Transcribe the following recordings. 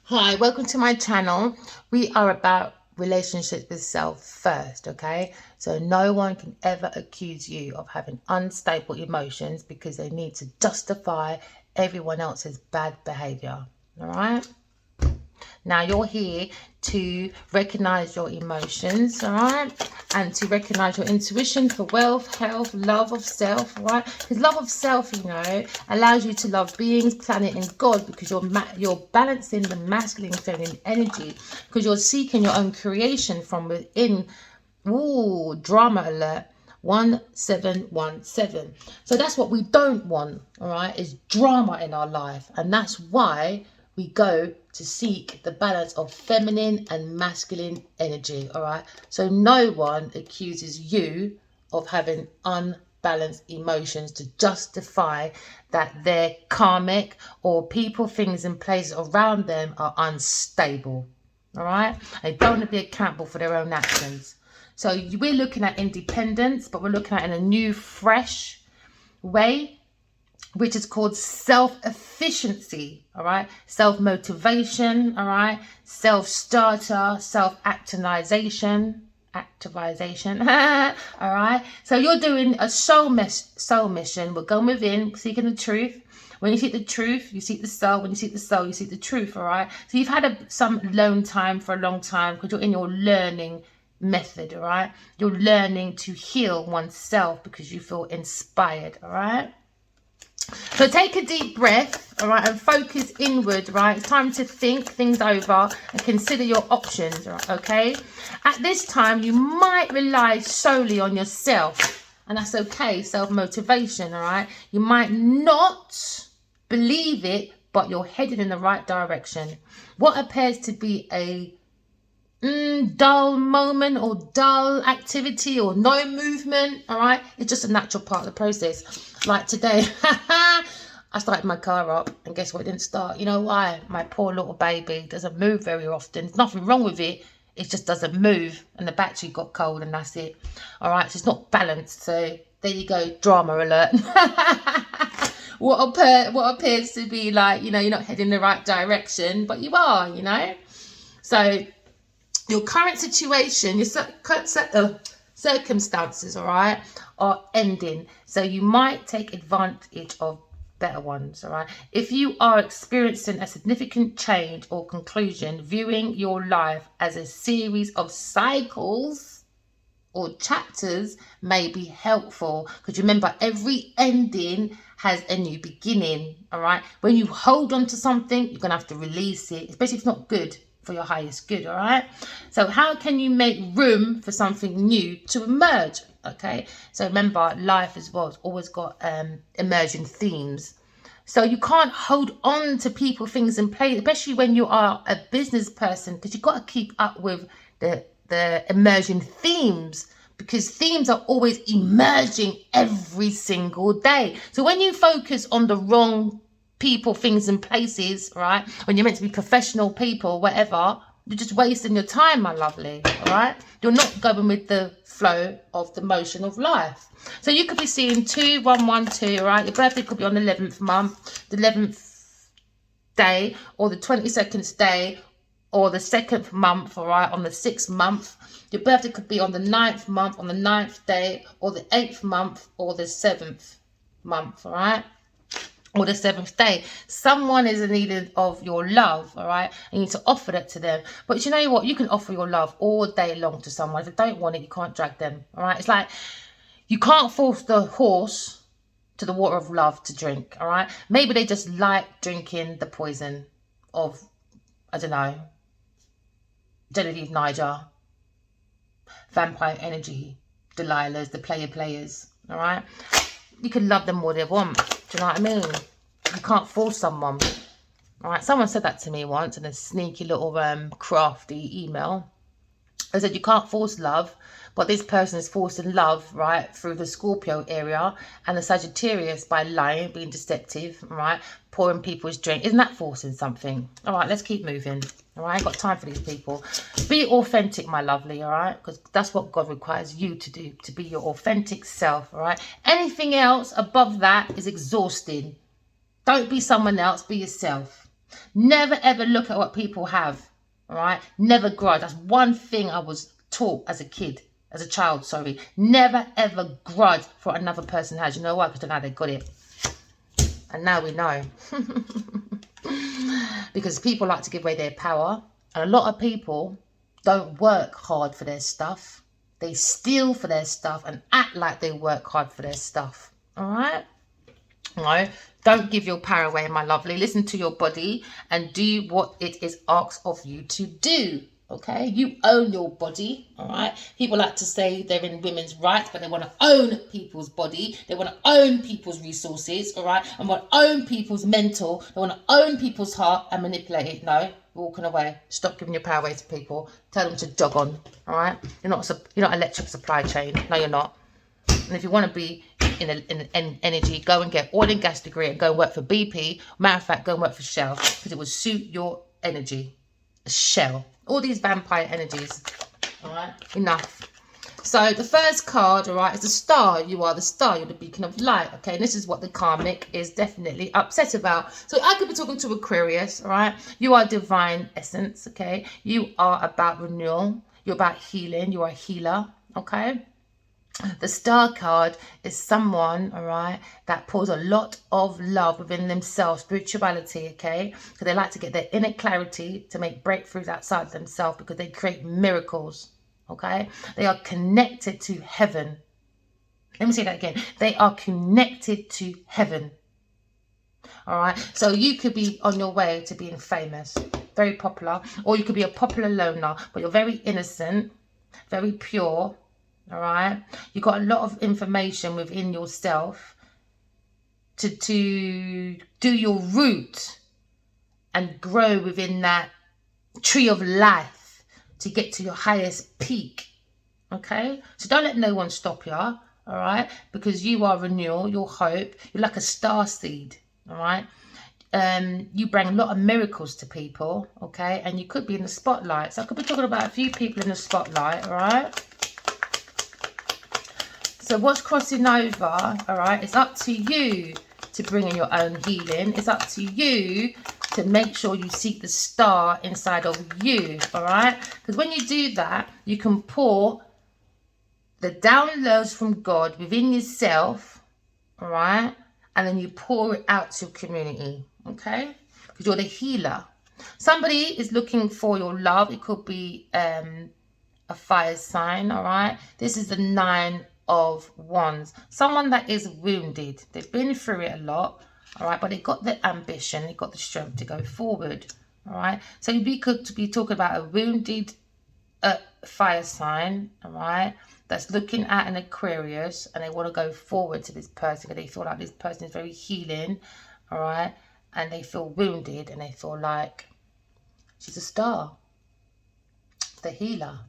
Hi, welcome to my channel. We are about relationships with self first, okay? So no one can ever accuse you of having unstable emotions because they need to justify everyone else's bad behavior, all right? Now you're here to recognize your emotions, all right? And to recognize your intuition for wealth, health, love of self, all right? Because love of self, allows you to love beings, planet, and God because you're balancing the masculine, feminine energy because you're seeking your own creation from within. Ooh, drama alert. 1717. So that's what we don't want, all right, is drama in our life. And that's why we go to seek the balance of feminine and masculine energy, all right? So no one accuses you of having unbalanced emotions to justify that they're karmic or people, things, and places around them are unstable, all right? They don't want to be accountable for their own actions. So we're looking at independence, but we're looking at it in a new, fresh way, which is called self-efficiency, all right? Self-motivation, all right? Self-starter, self-activization, all right? So you're doing a soul mission. We're going within, seeking the truth. When you seek the truth, you seek the soul. When you seek the soul, you seek the truth, all right? So you've had some alone time for a long time because you're in your learning method, all right? You're learning to heal oneself because you feel inspired, all right? So take a deep breath, all right, and focus inward, right? It's time to think things over and consider your options, right, okay? At this time, you might rely solely on yourself, and that's okay, self-motivation, all right? You might not believe it, but you're headed in the right direction. What appears to be a dull moment or dull activity or no movement, all right, it's just a natural part of the process. Like today, I started my car up and guess what, it didn't start. You know why? My poor little baby doesn't move very often. There's nothing wrong with it, it just doesn't move and the battery got cold and that's it, all right? So it's not balanced. So there you go, drama alert. What appears to be like, you're not heading the right direction, but you are, so your current situation, your circumstances, all right, are ending. So you might take advantage of better ones, all right? If you are experiencing a significant change or conclusion, viewing your life as a series of cycles or chapters may be helpful. Because remember, every ending has a new beginning, all right? When you hold on to something, you're going to have to release it, especially if it's not good for your highest good, all right? So how can you make room for something new to emerge, okay? So remember, life as well has always got emerging themes. So you can't hold on to people, things, and play, especially when you are a business person, because you've got to keep up with the emerging themes, because themes are always emerging every single day. So when you focus on the wrong people, things, and places, right, when you're meant to be professional people, whatever, you're just wasting your time, my lovely, all right? You're not going with the flow of the motion of life. So you could be seeing 2112, right? Your birthday could be on the 11th month, the 11th day, or the 22nd day, or the 2nd month, all right, on the 6th month. Your birthday could be on the 9th month, on the 9th day, or the 8th month, or the 7th month, all right? Or the 7th day. Someone is in need of your love, all right? And you need to offer that to them. But you know what? You can offer your love all day long to someone. If they don't want it, you can't drag them, all right? It's like you can't force the horse to the water of love to drink, all right? Maybe they just like drinking the poison of, I don't know, Genevieve Niger, vampire energy, Delilahs, the players, all right? You can love them all they want. Do you know what I mean? You can't force someone. All right, someone said that to me once in a sneaky little crafty email. They said you can't force love, but this person is forcing love, right, through the Scorpio area and the Sagittarius by lying, being deceptive, right, pouring people's drink. Isn't that forcing something? All right, let's keep moving. All right, I ain't got time for these people. Be authentic, my lovely, all right, because that's what God requires you to do, to be your authentic self, all right? Anything else above that is exhausting. Don't be someone else, be yourself. Never ever look at what people have. All right. Never grudge. That's one thing I was taught as a child, sorry. Never ever grudge for what another person has. You know why? Because they know they got it. And now we know. Because people like to give away their power. And a lot of people don't work hard for their stuff. They steal for their stuff and act like they work hard for their stuff. All right? No, don't give your power away, my lovely. Listen to your body and do what it is asked of you to do. Okay, you own your body. All right, people like to say they're in women's rights, but they want to own people's body. They want to own people's resources. All right, and want to own people's mental. They want to own people's heart and manipulate it. No, walking away. Stop giving your power away to people. Tell them to jog on. All right, you're not electric supply chain. No, you're not. And if you want to be in energy, go and get oil and gas degree and go and work for BP. Matter of fact, go and work for Shell because it will suit your energy. Shell. All these vampire energies. All right, enough. So the first card, all right, is the star. You are the star. You're the beacon of light. Okay, and this is what the karmic is definitely upset about. So I could be talking to Aquarius. All right, you are divine essence. Okay, you are about renewal. You're about healing. You are a healer. Okay. The star card is someone, all right, that pours a lot of love within themselves, spirituality, okay? Because they like to get their inner clarity to make breakthroughs outside themselves because they create miracles, okay? They are connected to heaven. Let me say that again. They are connected to heaven, all right? So you could be on your way to being famous, very popular, or you could be a popular loner, but you're very innocent, very pure. All right, you got a lot of information within yourself to do your root and grow within that tree of life to get to your highest peak. Okay, so don't let no one stop you. All right, because you are renewal, your hope. You're like a star seed. All right, you bring a lot of miracles to people. Okay, and you could be in the spotlight. So I could be talking about a few people in the spotlight. All right. So what's crossing over, all right, it's up to you to bring in your own healing. It's up to you to make sure you seek the star inside of you, all right? Because when you do that, you can pour the downloads from God within yourself, all right? And then you pour it out to your community, okay? Because you're the healer. Somebody is looking for your love. It could be a fire sign, all right? This is the 9 of Wands. Someone that is wounded. They've been through it a lot, all right, but they got the ambition, they got the strength to go forward, all right? So you could be talking about a wounded fire sign, all right, that's looking at an Aquarius and they want to go forward to this person because they feel like this person is very healing, all right, and they feel wounded and they feel like she's a star, the healer.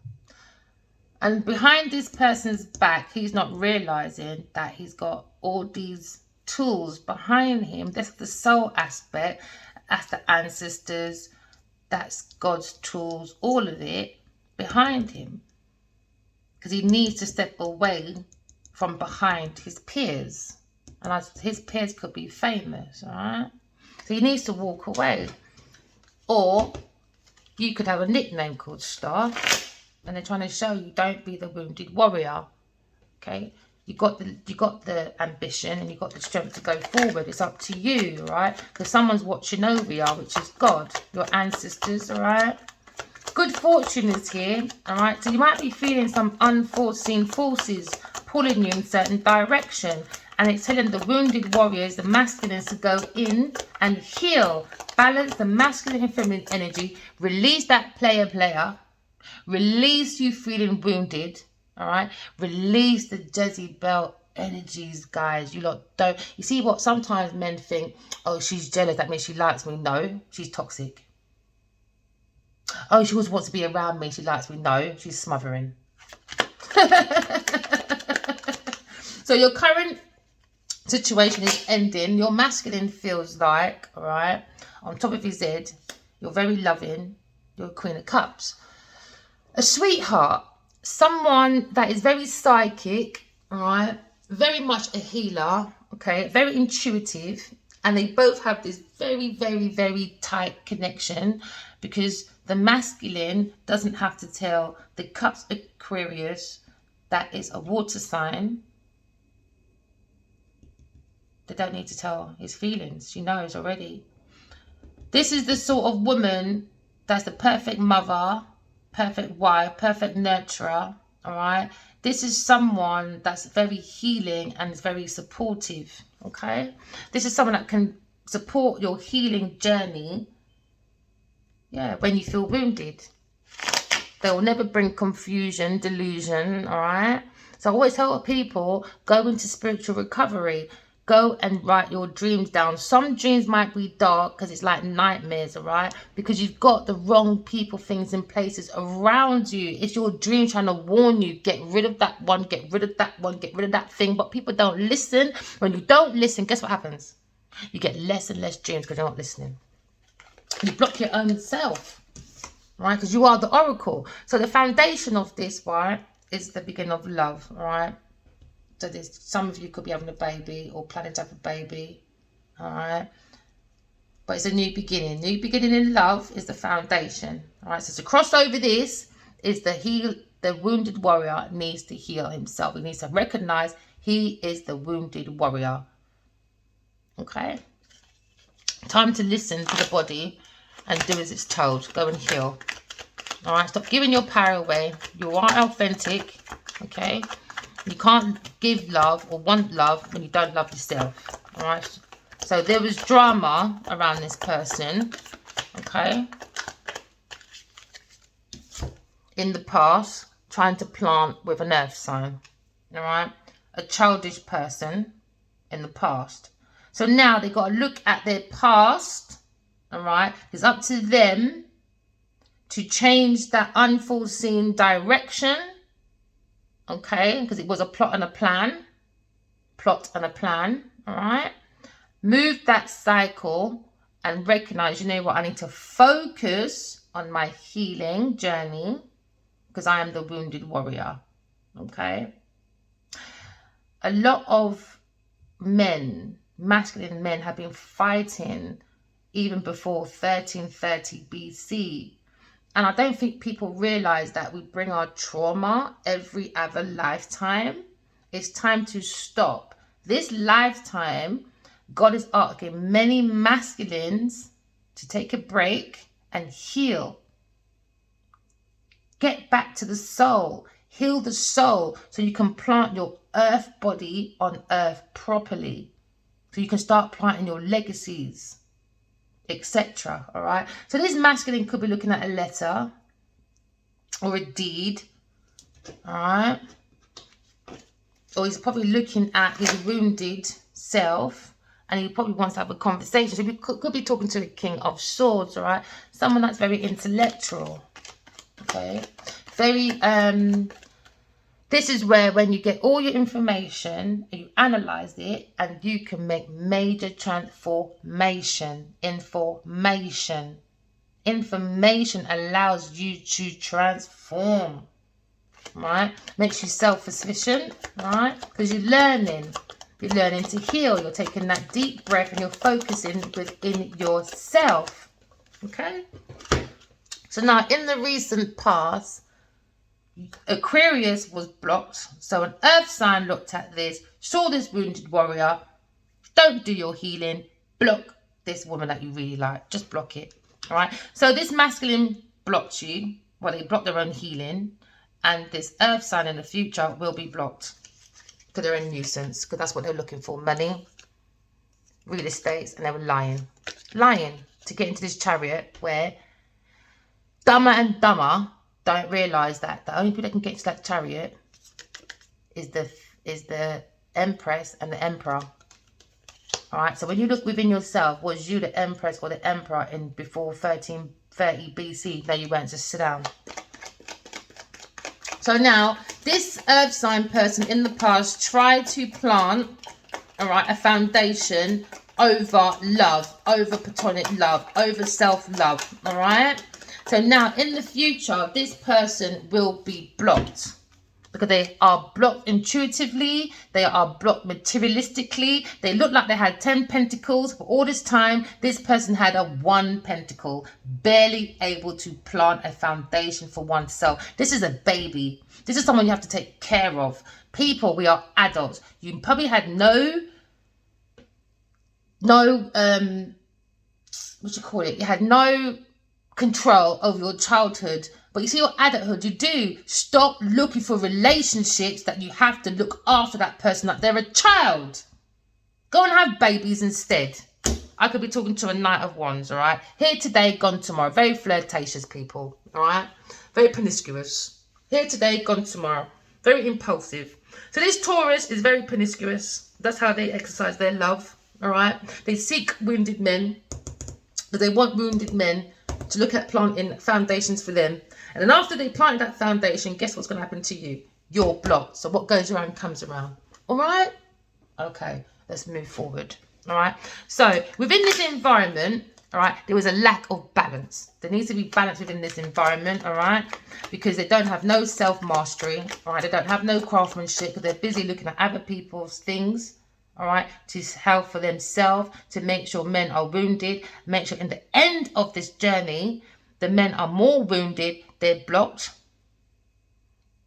And behind this person's back, he's not realizing that he's got all these tools behind him. That's the soul aspect. That's the ancestors. That's God's tools. All of it behind him. Because he needs to step away from behind his peers. And his peers could be famous, all right? So he needs to walk away. Or you could have a nickname called Star. And they're trying to show you, don't be the wounded warrior. Okay, you got the ambition and you got the strength to go forward. It's up to you, right? Because someone's watching over you, which is God, your ancestors. All right. Good fortune is here. All right. So you might be feeling some unforeseen forces pulling you in certain direction, and it's telling the wounded warriors, the masculines, to go in and heal, balance the masculine and feminine energy, release that player. Release you feeling wounded, all right? Release the Jezebel energies, guys. You lot don't. You see what sometimes men think, oh, she's jealous, that means she likes me. No, she's toxic. Oh, she always wants to be around me, she likes me. No, she's smothering. So your current situation is ending. Your masculine feels like, all right, on top of his head, you're very loving. You're a Queen of Cups. A sweetheart, someone that is very psychic, all right, very much a healer, okay, very intuitive, And they both have this very, very, very tight connection, because the masculine doesn't have to tell the Cups Aquarius that is a water sign. They don't need to tell his feelings. She knows already. This is the sort of woman that's the perfect mother, perfect wife, perfect nurturer. All right. This is someone that's very healing and is very supportive. Okay. This is someone that can support your healing journey. Yeah. When you feel wounded, they will never bring confusion, delusion. All right. So I always tell people, go into spiritual recovery. Go and write your dreams down. Some dreams might be dark because it's like nightmares, all right? Because you've got the wrong people, things, and places around you. It's your dream trying to warn you, get rid of that one, get rid of that one, get rid of that thing. But people don't listen. When you don't listen, guess what happens? You get less and less dreams because you're not listening. You block your own self, right? Because you are the oracle. So the foundation of this, right, is the beginning of love, all right? So there's, some of you could be having a baby or planning to have a baby, all right? But it's a new beginning. New beginning in love is the foundation, all right? So to cross over this is the wounded warrior needs to heal himself. He needs to recognize he is the wounded warrior, okay? Time to listen to the body and do as it's told. Go and heal, all right? Stop giving your power away. You are authentic, okay? You can't give love or want love when you don't love yourself. All right. So there was drama around this person. Okay. In the past, trying to plant with an earth sign. All right. A childish person in the past. So now they got to look at their past. All right. It's up to them to change that unforeseen direction. Okay, because it was a plot and a plan. Plot and a plan, all right? Move that cycle and recognize, you know what, I need to focus on my healing journey because I am the wounded warrior, okay? A lot of men, masculine men, have been fighting even before 1330 BC. And I don't think people realize that we bring our trauma every other lifetime. It's time to stop. This lifetime, God is asking many masculines to take a break and heal. Get back to the soul. Heal the soul so you can plant your earth body on earth properly. So you can start planting your legacies, etc. All right. So this masculine could be looking at a letter or a deed. All right. Or he's probably looking at his wounded self and he probably wants to have a conversation. So he could be talking to the King of Swords. All right. Someone that's very intellectual. Okay. Very, this is where when you get all your information, you analyze it and you can make major transformation. Information allows you to transform, right? Makes you self-sufficient, right? Because you're learning to heal. You're taking that deep breath and you're focusing within yourself, okay? So now in the recent past, Aquarius was blocked. So an earth sign looked at this, saw this wounded warrior. Don't do your healing. Block this woman that you really like. Just block it. All right. So this masculine blocked you. Well, they blocked their own healing. And this earth sign in the future will be blocked. Because they're a nuisance. Because that's what they're looking for. Money, real estate. And they were lying. Lying to get into this chariot where dumber and dumber don't realise that the only people that can get to that chariot is the Empress and the Emperor. All right. So when you look within yourself, was you the Empress or the Emperor in before 1330 BC? No, you weren't. Just sit down. So now this earth sign person in the past tried to plant, all right, a foundation over love, over platonic love, over self-love. All right. So now in the future, this person will be blocked. because they are blocked intuitively, they are blocked materialistically. They look like they had 10 pentacles, but all this time, this person had a 1 pentacle, barely able to plant a foundation for oneself. This is a baby. This is someone you have to take care of. People, we are adults. You probably had no, what you call it? You had no control over your childhood, but you see your adulthood, you do stop looking for relationships that you have to look after that person like they're a child. Go and have babies instead. I could be talking to a Knight of Wands, all right? Here today, gone tomorrow. Very flirtatious people, all right? Very promiscuous. Here today, gone tomorrow. Very impulsive. So this Taurus is very promiscuous. That's how they exercise their love, all right? They seek wounded men, but they want wounded men to look at planting foundations for them. And then after they plant that foundation, guess what's going to happen to you? You're blocked. So what goes around comes around. All right? Okay, let's move forward. All right? So within this environment, all right, there was a lack of balance. There needs to be balance within this environment, all right? Because they don't have no self-mastery, all right? They don't have no craftsmanship because they're busy looking at other people's things, all right, to help for themselves, to make sure men are wounded, make sure in the end of this journey, the men are more wounded, they're blocked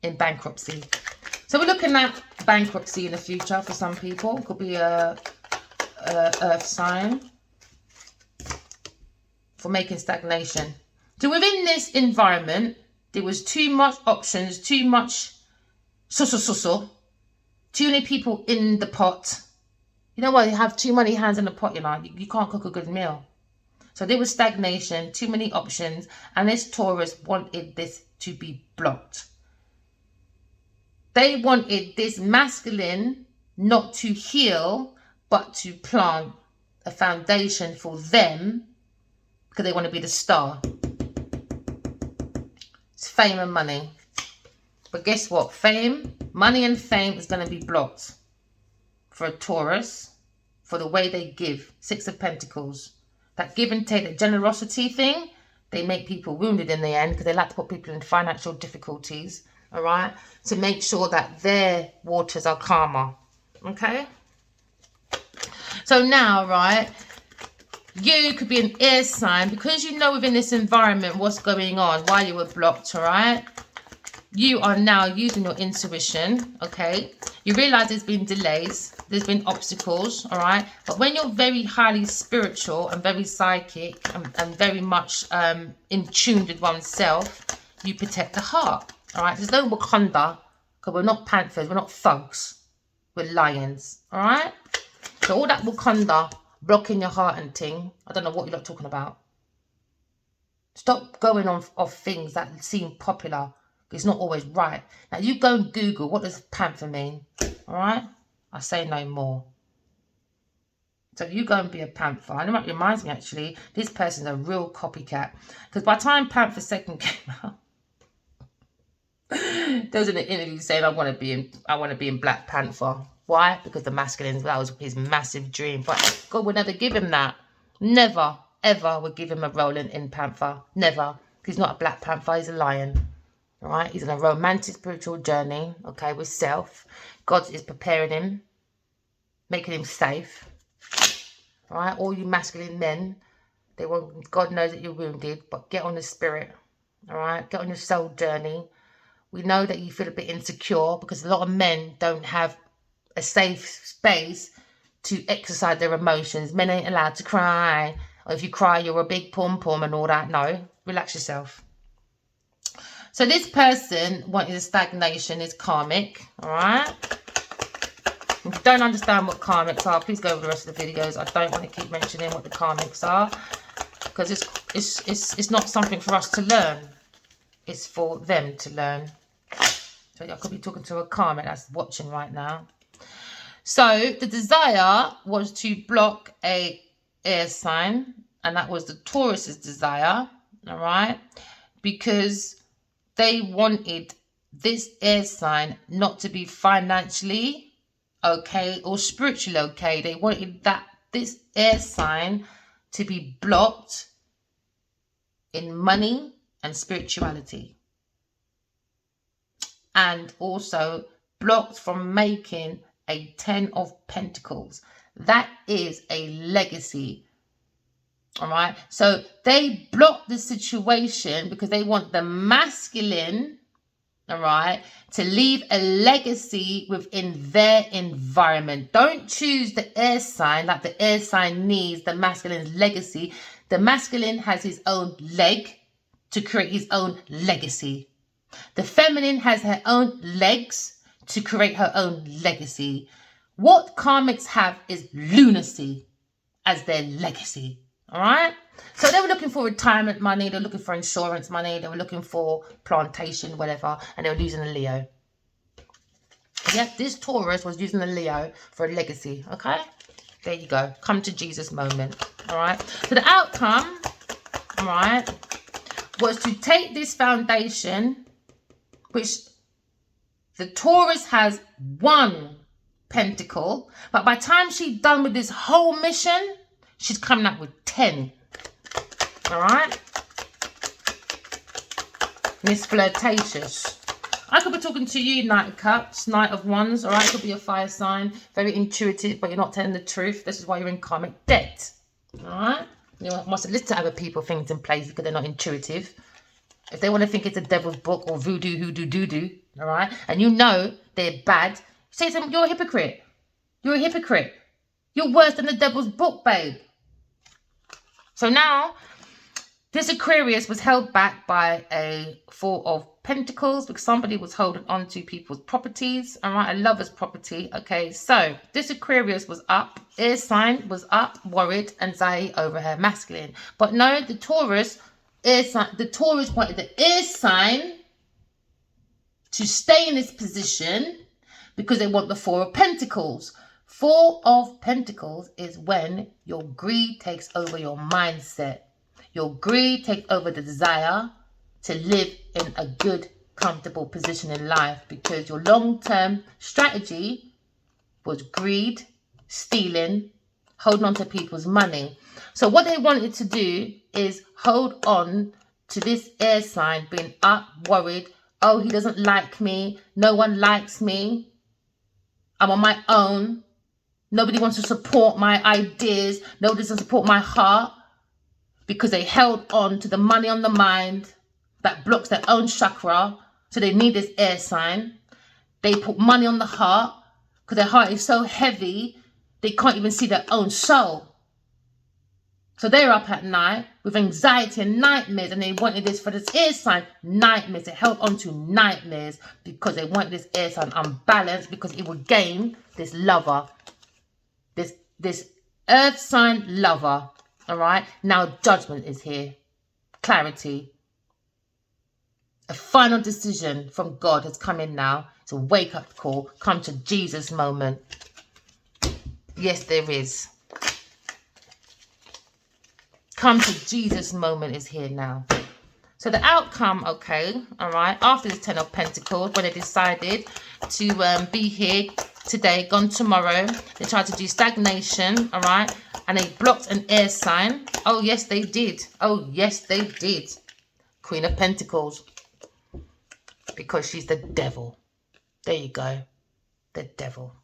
in bankruptcy. So we're looking at bankruptcy in the future for some people. It could be a earth sign for making stagnation. So within this environment, there was too much options, too much too many people in the pot. You know what? You have too many hands in the pot, you know. You can't cook a good meal. So there was stagnation, too many options, and this Taurus wanted this to be blocked. They wanted this masculine not to heal, but to plant a foundation for them because they want to be the star. It's fame and money. But guess what? Fame, money and fame is going to be blocked for a Taurus, for the way they give. 6 of Pentacles. That give and take, the generosity thing, they make people wounded in the end because they like to put people in financial difficulties, all right, to make sure that their waters are calmer, okay? So now, right, you could be an air sign because you know within this environment what's going on, why you were blocked, all right? You are now using your intuition, okay? You realize there's been delays, there's been obstacles, all right? But when you're very highly spiritual and very psychic and very much in tune with oneself, you protect the heart, all right? There's no Wakanda, because we're not panthers, we're not thugs, we're lions, all right? So all that Wakanda blocking your heart and ting, I don't know what you're not talking about. Stop going on off things that seem popular. It's not always right. Now you go and Google, what does panther mean? All right? I say no more. So you go and be a panther. And it reminds me actually, this person's a real copycat. Because by the time Panther 2nd came out, there was an interview saying I want to be in Black Panther. Why? Because the masculine, that was his massive dream. But God would never give him that. Never, ever would give him a role in Panther. Never. He's not a Black Panther, he's a lion. All right, he's on a romantic spiritual journey, okay, with self. God is preparing him, making him safe. All right, all you masculine men, they want, God knows that you're wounded, but get on the spirit. All right, get on your soul journey. We know that you feel a bit insecure because a lot of men don't have a safe space to exercise their emotions. Men ain't allowed to cry. Or if you cry, you're a big pom-pom and all that. No, relax yourself. So this person wanting a stagnation is karmic, all right? If you don't understand what karmics are, please go over the rest of the videos. I don't want to keep mentioning what the karmics are because it's not something for us to learn. It's for them to learn. So I could be talking to a karmic that's watching right now. So the desire was to block a air sign, and that was the Taurus's desire, all right? Because they wanted this air sign not to be financially okay or spiritually okay. They wanted this air sign to be blocked in money and spirituality. and also blocked from making a 10 of Pentacles. That is a legacy. All right. So they block the situation because they want the masculine, all right, to leave a legacy within their environment. Don't choose the air sign like the air sign needs the masculine's legacy. The masculine has his own leg to create his own legacy. The feminine has her own legs to create her own legacy. What karmics have is lunacy as their legacy. All right. So they were looking for retirement money. They were looking for insurance money. They were looking for plantation, whatever. And they were using a Leo. Yep, this Taurus was using a Leo for a legacy. Okay. There you go. Come to Jesus moment. All right. So the outcome, all right, was to take this foundation, which the Taurus has 1 pentacle. But by the time she's done with this whole mission, she's coming up with 10. All right? Miss Flirtatious. I could be talking to you, Knight of Cups, Knight of Wands. All right? It could be a fire sign. Very intuitive, but you're not telling the truth. This is why you're in karmic debt. All right? You must listen to other people, things in place because they're not intuitive. If they want to think it's a devil's book or voodoo, hoodoo, doo-doo, all right? And you know they're bad. Say to them, you're a hypocrite. You're a hypocrite. You're worse than the devil's book, babe. So now, this Aquarius was held back by a 4 of Pentacles because somebody was holding on to people's properties, all right, a lover's property. Okay, so this Aquarius was up, air sign was up, worried, anxiety over her masculine. But no, the Taurus, air sign, the Taurus wanted the air sign to stay in this position because they want the 4 of Pentacles. 4 of Pentacles is when your greed takes over your mindset. Your greed takes over the desire to live in a good, comfortable position in life because your long-term strategy was greed, stealing, holding on to people's money. So what they wanted to do is hold on to this air sign being up, worried. Oh, he doesn't like me. No one likes me. I'm on my own. Nobody wants to support my ideas. Nobody doesn't support my heart because they held on to the money on the mind that blocks their own chakra. So they need this air sign. They put money on the heart because their heart is so heavy, they can't even see their own soul. So they're up at night with anxiety and nightmares, and they wanted this for this air sign, nightmares. They held on to nightmares because they wanted this air sign unbalanced because it would gain this lover. This earth sign lover, all right? Now judgment is here. Clarity. A final decision from God has come in now. It's a wake-up call. Come to Jesus moment. Yes, there is. Come to Jesus moment is here now. So the outcome, okay, all right, after this 10 of Pentacles, when they decided to be here today, gone tomorrow, they tried to do stagnation, all right, and they blocked an air sign. Oh, yes, they did. Oh, yes, they did. Queen of Pentacles. Because she's the devil. There you go. The devil.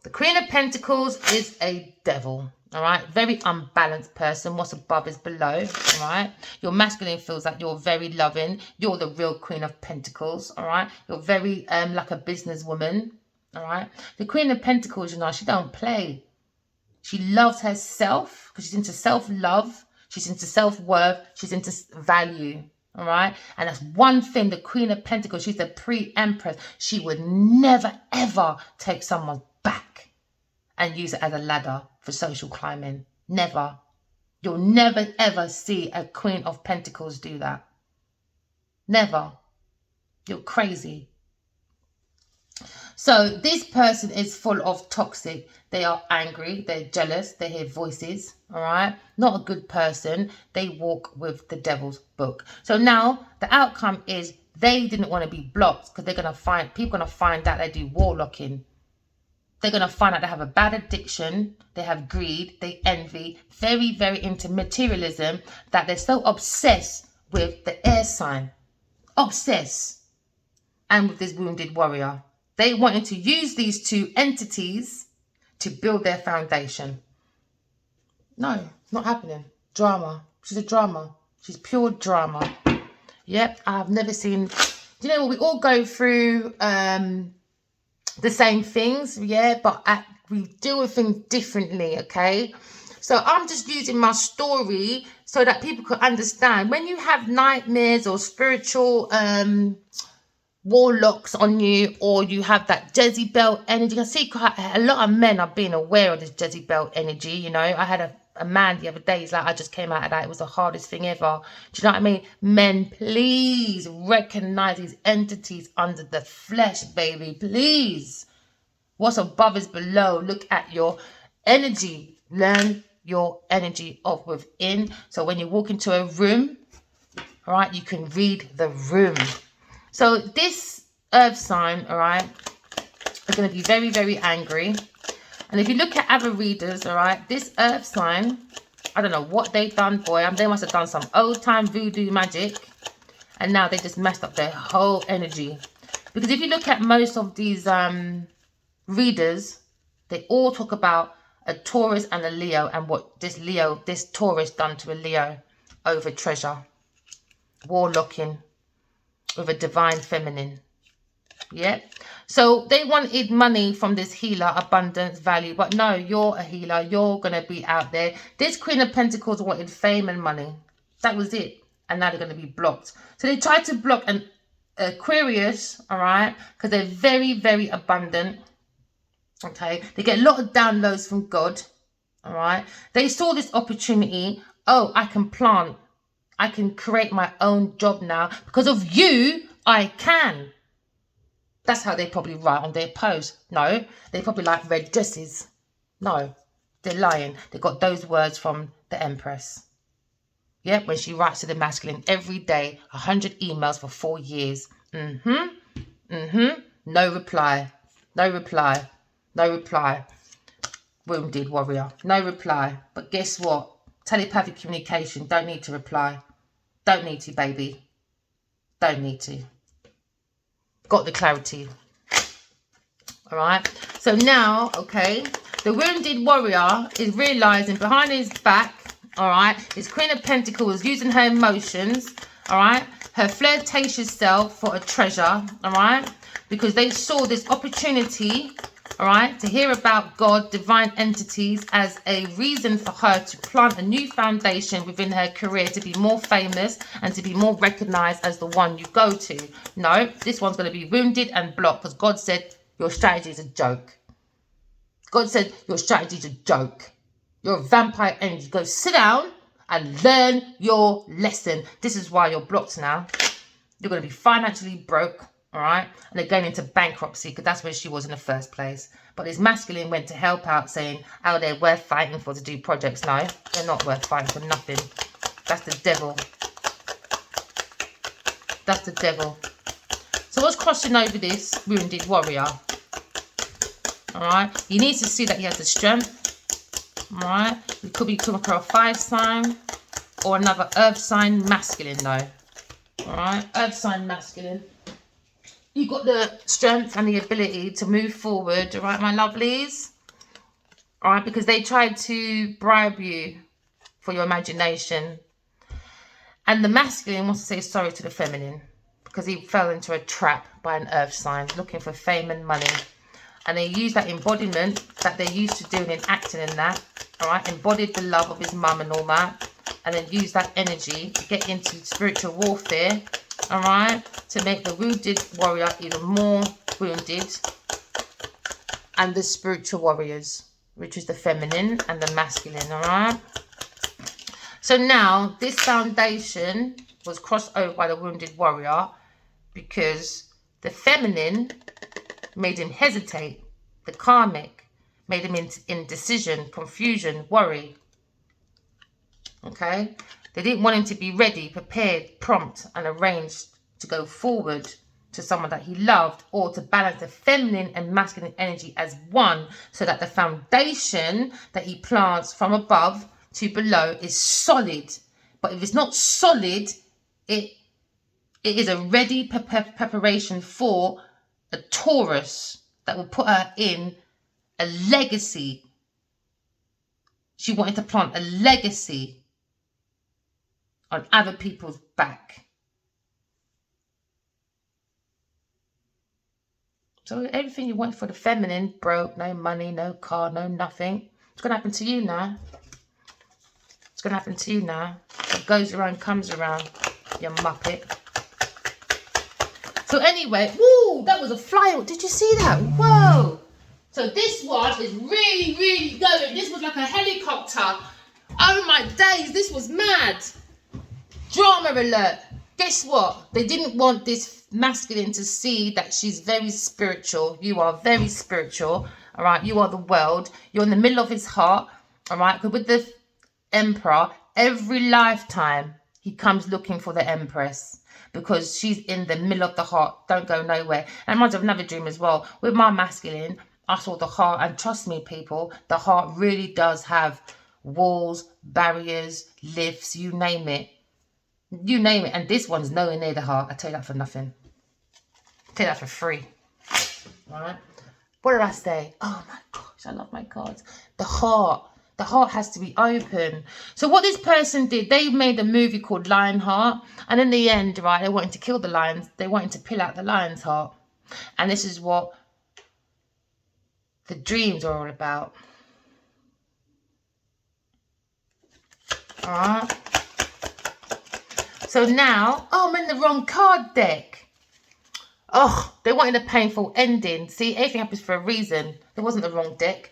The Queen of Pentacles is a devil. All right, very unbalanced person. What's above is below. All right, your masculine feels like you're very loving. You're the real Queen of Pentacles. All right, you're very like a businesswoman. All right, the Queen of Pentacles, you know, she don't play. She loves herself because she's into self-love. She's into self-worth. She's into value. All right, and that's one thing. The Queen of Pentacles, she's the pre-empress. She would never ever take someone's back and use it as a ladder for social climbing. Never. You'll never ever see a Queen of Pentacles do that. Never. You're crazy. So this person is full of toxic. They are angry. They're jealous. They hear voices. All right. Not a good person. They walk with the devil's book. So now the outcome is they didn't want to be blocked because they're going to find, people are going to find out they do warlocking. They're going to find out they have a bad addiction. They have greed. They envy. Very, very into materialism that they're so obsessed with the air sign. obsess. And with this wounded warrior, they wanted to use these two entities to build their foundation. No, not happening. Drama. She's a drama. She's pure drama. Yep, I've never seen... Do you know what? We all go through the same things, yeah, but we deal with things differently, okay? So I'm just using my story so that people can understand. When you have nightmares or spiritual warlocks on you, or you have that Jezebel energy, I see quite a lot of men are being aware of this Jezebel energy. You know, I had a man the other day, he's like, I just came out of that, it was the hardest thing ever. Do you know what I mean? Men, please recognize these entities under the flesh, baby, please. What's above is below. Look at your energy. Learn your energy of within. So when you walk into a room, all right, you can read the room. So this earth sign, all right, is going to be very, very angry. And if you look at other readers, all right, this earth sign, I don't know what they've done, boy. They must have done some old-time voodoo magic. And now they just messed up their whole energy. Because if you look at most of these readers, they all talk about a Taurus and a Leo, and what this Taurus done to a Leo over treasure. Warlocking with a divine feminine. Yep. So they wanted money from this healer, abundance, value. But no, you're a healer. You're going to be out there. This Queen of Pentacles wanted fame and money. That was it. And now they're going to be blocked. So they tried to block an Aquarius, all right, because they're very, very abundant. Okay. They get a lot of downloads from God. All right. They saw this opportunity. Oh, I can plant. I can create my own job now. Because of you, I can. That's how they probably write on their post. No, they probably like red dresses. No, they're lying. They got those words from the Empress. Yeah, when she writes to the masculine every day, 100 emails for 4 years. No reply. No reply. No reply. Wounded warrior. No reply. But guess what? Telepathic communication. Don't need to reply. Don't need to, baby. Don't need to. Got the clarity. All right. So now, okay, the wounded warrior is realizing behind his back, all right, his Queen of Pentacles is using her emotions, all right, her flirtatious self for a treasure, all right, because they saw this opportunity, all right, to hear about God, divine entities, as a reason for her to plant a new foundation within her career, to be more famous and to be more recognized as the one you go to. No, this one's going to be wounded and blocked because God said your strategy is a joke. God said your strategy is a joke. You're a vampire energy. Go sit down and learn your lesson. This is why you're blocked now. You're going to be financially broke. All right, and they're going into bankruptcy because that's where she was in the first place. But this masculine went to help out, saying, oh, they're worth fighting for to do projects. No, they're not worth fighting for nothing. That's the devil. That's the devil. So what's crossing over this wounded warrior? All right, he needs to see that he has the strength. All right, we could be talking about a 5 sign or another earth sign masculine, though. All right, earth sign masculine. You got the strength and the ability to move forward, all right, my lovelies? All right, because they tried to bribe you for your imagination. And the masculine wants to say sorry to the feminine because he fell into a trap by an earth sign looking for fame and money. And they use that embodiment that they're used to doing in acting and that, all right, embodied the love of his mum and all that, and then use that energy to get into spiritual warfare, all right, to make the wounded warrior even more wounded, and the spiritual warriors, which is the feminine and the masculine, all right. So now this foundation was crossed over by the wounded warrior because the feminine made him hesitate. The karmic made him in indecision, confusion, worry. Okay, they didn't want him to be ready, prepared, prompt, and arranged to go forward to someone that he loved, or to balance the feminine and masculine energy as one, so that the foundation that he plants from above to below is solid. But if it's not solid, it It is a ready preparation for a Taurus that will put her in a legacy. She wanted to plant a legacy on other people's back. So everything you want for the feminine, broke, no money, no car, no nothing. It's going to happen to you now. It's going to happen to you now. What goes around comes around, you muppet. So anyway, woo, that was a flyover. Did you see that? Whoa. So this one is really, really going. This was like a helicopter. Oh my days, this was mad. Drama alert. Guess what? They didn't want this masculine to see that she's very spiritual. You are very spiritual. All right. You are the world. You're in the middle of his heart. All right. Because with the emperor, every lifetime he comes looking for the empress because she's in the middle of the heart. Don't go nowhere. And it reminds me of another dream as well. With my masculine, I saw the heart. And trust me, people, the heart really does have walls, barriers, lifts, you name it. You name it. And this one's nowhere near the heart. I tell you that for nothing. I tell you that for free. All right. What did I say? Oh my gosh, I love my cards. The heart. The heart has to be open. So what this person did, they made a movie called Lionheart. And in the end, right, they wanted to kill the lions. They wanted to peel out the lion's heart. And this is what the dreams are all about. All right. So now, oh, I'm in the wrong card deck. Oh, they wanted a painful ending. See, everything happens for a reason. There wasn't the wrong deck.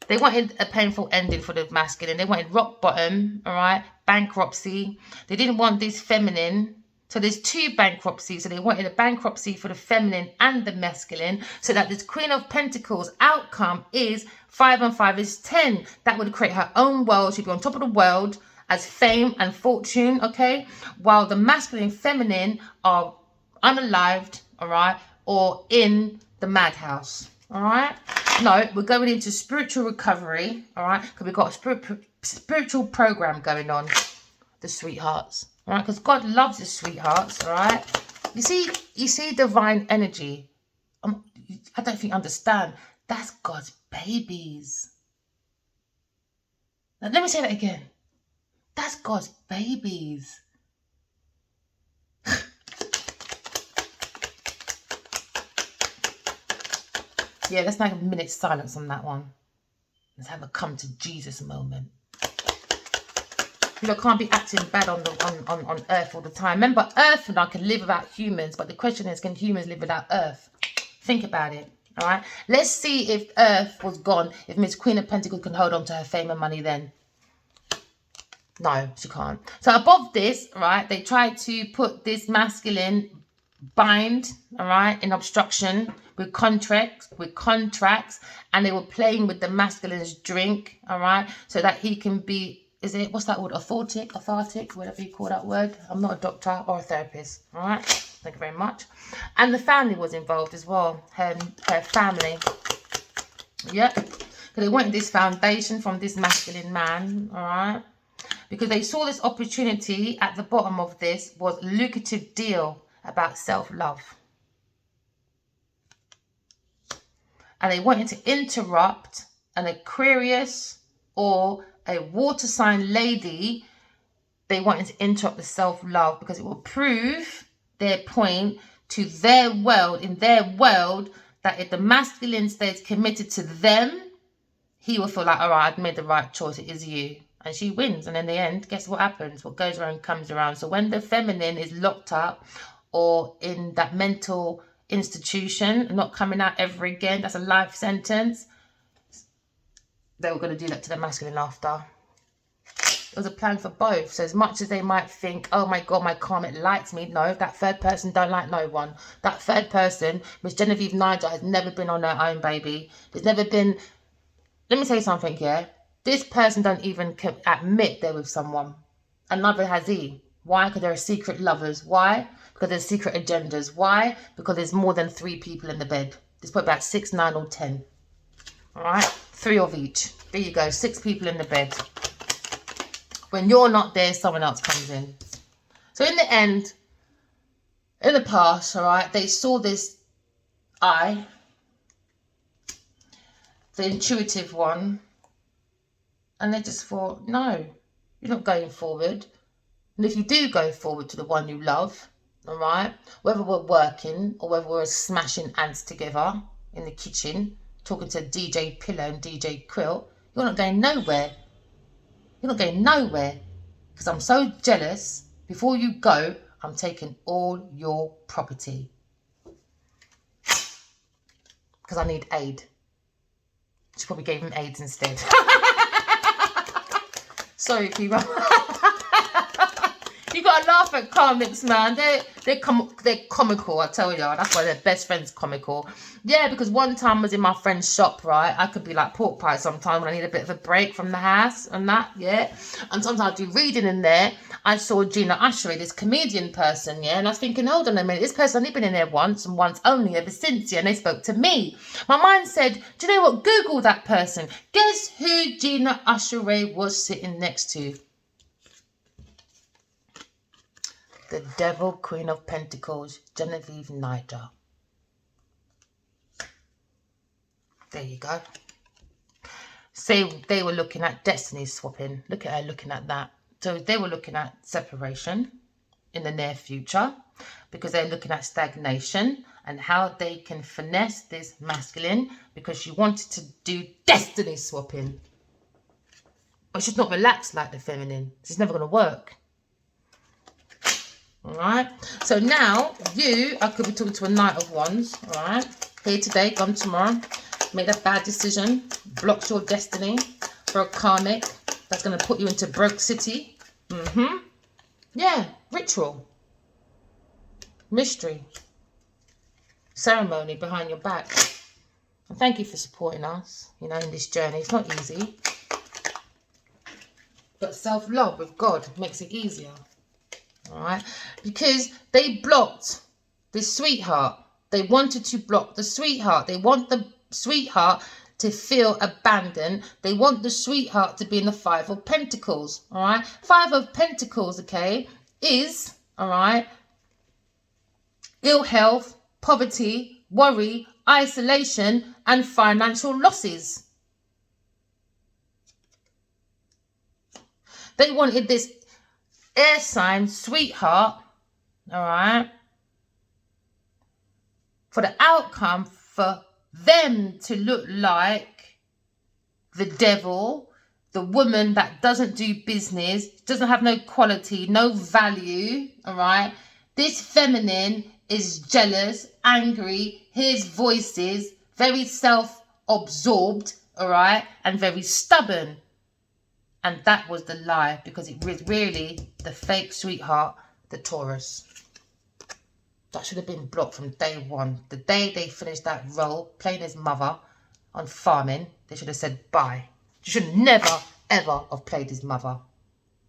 They wanted a painful ending for the masculine. They wanted rock bottom, all right, bankruptcy. They didn't want this feminine. So there's two bankruptcies. So they wanted a bankruptcy for the feminine and the masculine. So that this Queen of Pentacles outcome is 5 and 5 is 10. That would create her own world. She'd be on top of the world as fame and fortune, okay? While the masculine and feminine are unalived, all right, or in the madhouse, all right? No, we're going into spiritual recovery, all right? Because we've got a spiritual program going on, the sweethearts, all right? Because God loves the sweethearts, all right? You see divine energy. I don't think you understand. That's God's babies. Now, let me say that again. That's God's babies. Yeah, let's make a minute's silence on that one. Let's have a come to Jesus moment. You know, can't be acting bad on Earth all the time. Remember, Earth and I can live without humans, but the question is, can humans live without Earth? Think about it. All right. Let's see if Earth was gone, if Miss Queen of Pentacles can hold on to her fame and money then. No, she can't. So above this, right, they tried to put this masculine bind, all right, in obstruction with contracts, and they were playing with the masculine's drink, all right, so that he can be, what's that word, authentic, whatever you call that word. I'm not a doctor or a therapist, all right. Thank you very much. And the family was involved as well, her family. Yep, because they wanted this foundation from this masculine man, all right. Because they saw this opportunity at the bottom of this was lucrative deal about self-love. And they wanted to interrupt an Aquarius or a water sign lady. They wanted to interrupt the self-love because it will prove their point to their world, in their world, that if the masculine stays committed to them, he will feel like, all right, I've made the right choice. It is you. And she wins. And in the end, guess what happens? What goes around comes around. So when the feminine is locked up or in that mental institution, not coming out ever again, that's a life sentence, they were going to do that to the masculine after. It was a plan for both. So as much as they might think, oh my God, my karmic likes me. No, that third person don't like no one. That third person, Miss Genevieve Nigel, has never been on her own, baby. There's never been, let me say something, yeah? This person don't even admit they're with someone. And neither has he. Why? Because there are secret lovers. Why? Because there's secret agendas. Why? Because there's more than 3 people in the bed. There's probably about 6, 9 or 10. All right? 3 of each. There you go. 6 people in the bed. When you're not there, someone else comes in. So in the end, In the past, all right, they saw this I, the intuitive one, and they just thought, no, you're not going forward. And if you do go forward to the one you love, all right, whether we're working or whether we're smashing ants together in the kitchen, talking to DJ Pillow and DJ Quilt, you're not going nowhere. You're not going nowhere. Because I'm so jealous. Before you go, I'm taking all your property. Because I need aid. She probably gave him AIDS instead. Sorry, people. You gotta laugh at karmics, man. They're comical, I tell you. That's why their best friend's comical. Yeah, because one time I was in my friend's shop, right? I could be like pork pie sometimes when I need a bit of a break from the house and that, yeah. And sometimes I do reading in there. I saw Gina Ushery, this comedian person, yeah. And I was thinking, hold on a minute, this person only been in there once and once only ever since, yeah. And they spoke to me. My mind said, do you know what? Google that person. Guess who Gina Ushery was sitting next to? The Devil, Queen of Pentacles, Genevieve Niger. There you go. Say they were looking at destiny swapping. Look at her looking at that. So they were looking at separation in the near future because they're looking at stagnation and how they can finesse this masculine because she wanted to do destiny swapping. But she's not relaxed like the feminine. It's never going to work. Alright, so now I could be talking to a Knight of Wands, alright, here today, gone tomorrow, made a bad decision, blocked your destiny for a karmic that's going to put you into broke city. Yeah, ritual, mystery, ceremony behind your back. And thank you for supporting us, you know, in this journey. It's not easy, but self-love with God makes it easier. All right, because they blocked the sweetheart. They wanted to block the sweetheart. They want the sweetheart to feel abandoned. They want the sweetheart to be in the Five of Pentacles. All right, Five of Pentacles, okay, is, all right, ill health, poverty, worry, isolation, and financial losses. They wanted this air sign sweetheart, all right, for the outcome for them to look like the devil, the woman that doesn't do business, doesn't have no quality, no value, all right. This feminine is jealous, angry, hears voices, very self-absorbed, all right, and very stubborn. And that was the lie, because it was really the fake sweetheart, the Taurus. That should have been blocked from day one. The day they finished that role, playing his mother on farming, they should have said bye. You should never, ever have played his mother.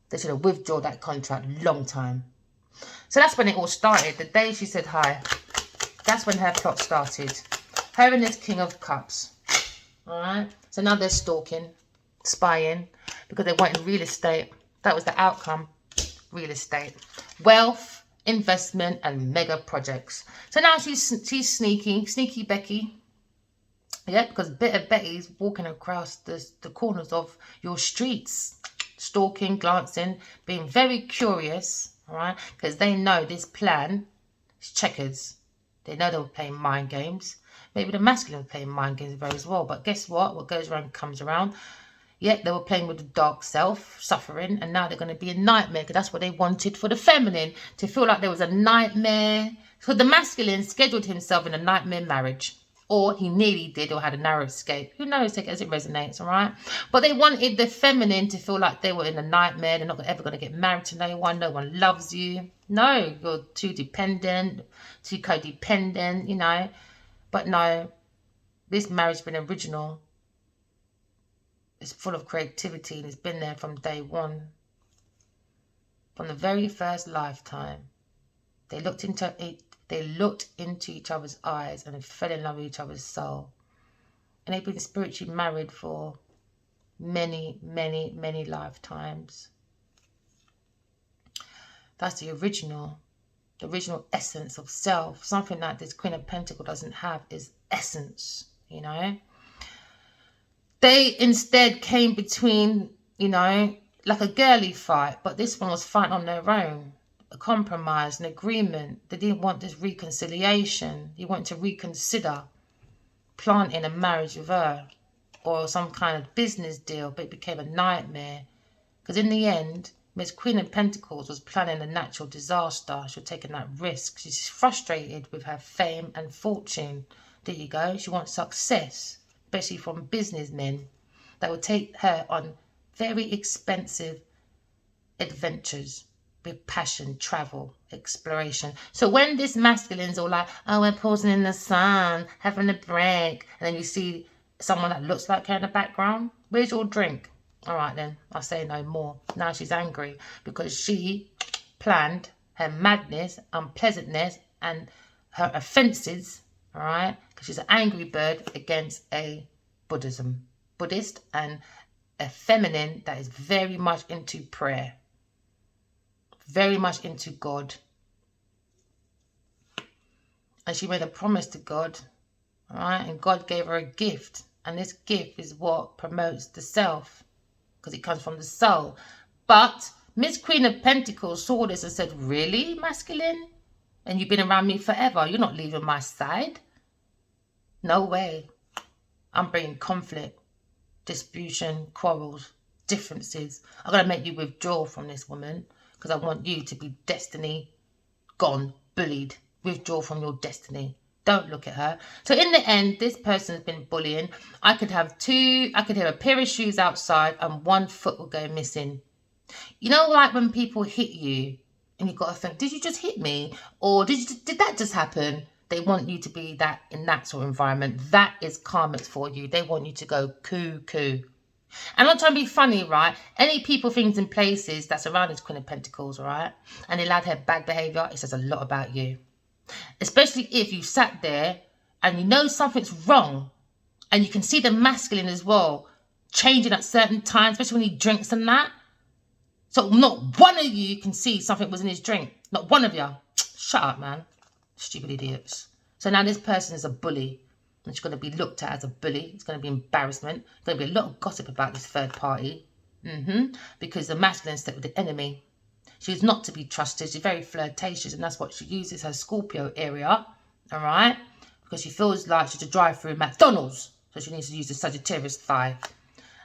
They should have withdrawn that contract long time. So that's when it all started. The day she said hi, that's when her plot started. Her and this King of Cups. All right? So now they're stalking, spying, because they wanted real estate. That was the outcome. Real estate, wealth, investment, and mega projects. So now she's sneaky Becky. Yeah, because Bitter Betty's walking across the corners of your streets, stalking, glancing, being very curious, all right? Because they know this plan is checkers. They know they were playing mind games. Maybe the masculine were playing mind games very as well. But guess what? What goes around comes around. Yet they were playing with the dark self, suffering, and now they're going to be a nightmare, because that's what they wanted for the feminine, to feel like there was a nightmare. So the masculine scheduled himself in a nightmare marriage, or he nearly did, or had a narrow escape. Who knows, take it as it resonates, all right? But they wanted the feminine to feel like they were in a nightmare. They're not ever going to get married to no one. No one loves you. No, you're too dependent, too codependent, you know. But no, this marriage has been original. It's full of creativity, and it's been there from day one. From the very first lifetime, they looked into each other's eyes and fell in love with each other's soul. And they've been spiritually married for many, many, many lifetimes. That's the original. the original essence of self. Something that this Queen of Pentacles doesn't have is essence, you know. They instead came between, you know, like a girly fight, but this one was fighting on their own. A compromise, an agreement. They didn't want this reconciliation. They wanted to reconsider planting a marriage with her or some kind of business deal, but it became a nightmare. Because in the end, Miss Queen of Pentacles was planning a natural disaster. She was taking that risk. She's frustrated with her fame and fortune. There you go. She wants success, especially from businessmen that would take her on very expensive adventures with passion, travel, exploration. So when this masculine's all like, oh, we're pausing in the sun, having a break, and then you see someone that looks like her in the background, where's your drink? All right, then, I'll say no more. Now she's angry because she planned her madness, unpleasantness, and her offences, all right, because she's an angry bird against a Buddhist and a feminine that is very much into prayer, very much into God. And she made a promise to God, all right, and God gave her a gift. And this gift is what promotes the self, because it comes from the soul. But Miss Queen of Pentacles saw this and said, really, masculine? And you've been around me forever. You're not leaving my side. No way. I'm bringing conflict, disputation, quarrels, differences. I'm going to make you withdraw from this woman because I want you to be destiny gone, bullied. Withdraw from your destiny. Don't look at her. So in the end, this person has been bullying. I could have a pair of shoes outside and one foot will go missing. You know, like when people hit you and you've got to think, did you just hit me? Or did that just happen? They want you to be that in that sort of environment. That is karmic for you. They want you to go cuckoo. And I'm not trying to be funny, right? Any people, things, and places that's around this Queen of Pentacles, right? And they allowed her bad behaviour, it says a lot about you. Especially if you sat there and you know something's wrong and you can see the masculine as well changing at certain times, especially when he drinks and that. So not one of you can see something was in his drink. Not one of you. Shut up, man. Stupid idiots. So now this person is a bully. And she's going to be looked at as a bully. It's going to be embarrassment. There's going to be a lot of gossip about this third party. Because the masculine stepped with the enemy. She's not to be trusted. She's very flirtatious, and that's what she uses her Scorpio area, all right? Because she feels like she's a drive-through McDonald's, so she needs to use the Sagittarius thigh.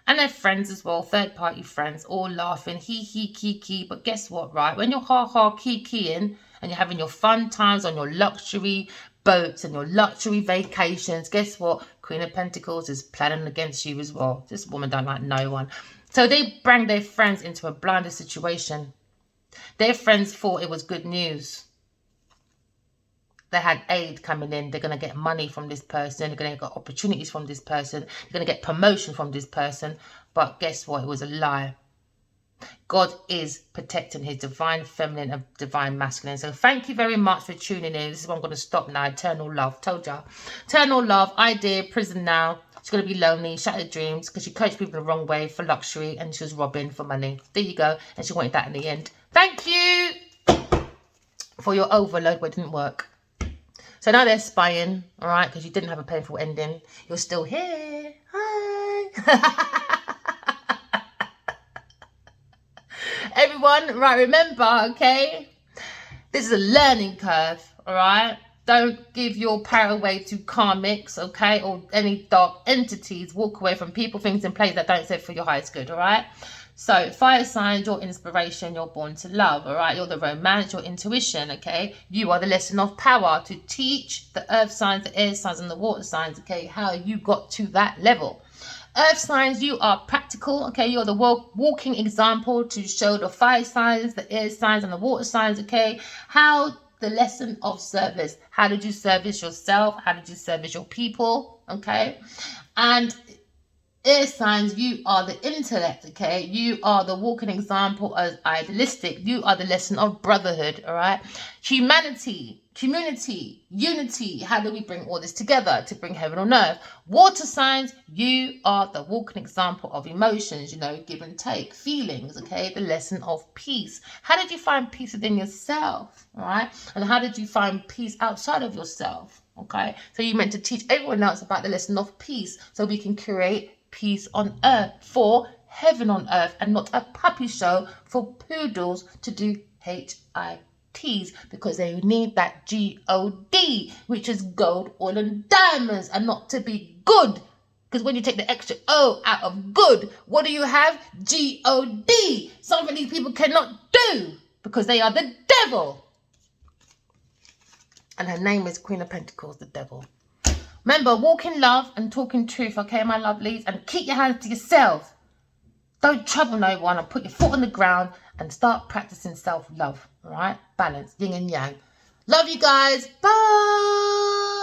And they're friends as well, third-party friends, all laughing, hee, kiki. But guess what, right? When you're kikiing and you're having your fun times on your luxury boats and your luxury vacations, guess what? Queen of Pentacles is planning against you as well. This woman don't like no one. So they bring their friends into a blinded situation. Their friends thought it was good news. They had aid coming in. They're going to get money from this person. They're going to get opportunities from this person. They're going to get promotion from this person. But guess what? It was a lie. God is protecting his divine feminine and divine masculine. So thank you very much for tuning in. This is what I'm going to stop now. Eternal love. Told ya. Eternal love. Idea. Prison now. She's going to be lonely, shattered dreams, because she coached people the wrong way for luxury and she was robbing for money. There you go. And she wanted that in the end. Thank you for your overload, but it didn't work. So now they're spying, all right, because you didn't have a painful ending. You're still here. Hi. Everyone, right, remember, okay, this is a learning curve, all right? Don't give your power away to karmics, okay, or any dark entities. Walk away from people, things, and places that don't serve for your highest good, all right? So, fire signs, your inspiration, you're born to love, all right? You're the romance, your intuition, okay? You are the lesson of power to teach the earth signs, the air signs, and the water signs, okay, how you got to that level. Earth signs, you are practical, okay? You're the walking example to show the fire signs, the air signs, and the water signs, okay? How the lesson of service. How did you service yourself? How did you service your people? Okay. And air signs, you are the intellect, okay? You are the walking example as idealistic. You are the lesson of brotherhood, all right? Humanity, community, unity. How do we bring all this together to bring heaven on earth? Water signs, you are the walking example of emotions, you know, give and take, feelings, okay? The lesson of peace. How did you find peace within yourself, all right? And how did you find peace outside of yourself, okay? So you meant to teach everyone else about the lesson of peace so we can create peace on earth for heaven on earth, and not a puppy show for poodles to do HITs, because they need that GOD, which is gold, oil and diamonds, and not to be good. Because when you take the extra O out of good, what do you have? GOD. Something these people cannot do because they are the devil. And her name is Queen of Pentacles, the devil. Remember, walk in love and talk in truth, okay, my lovelies? And keep your hands to yourself. Don't trouble no one, and put your foot on the ground and start practicing self-love, all right? Balance, yin and yang. Love you guys. Bye.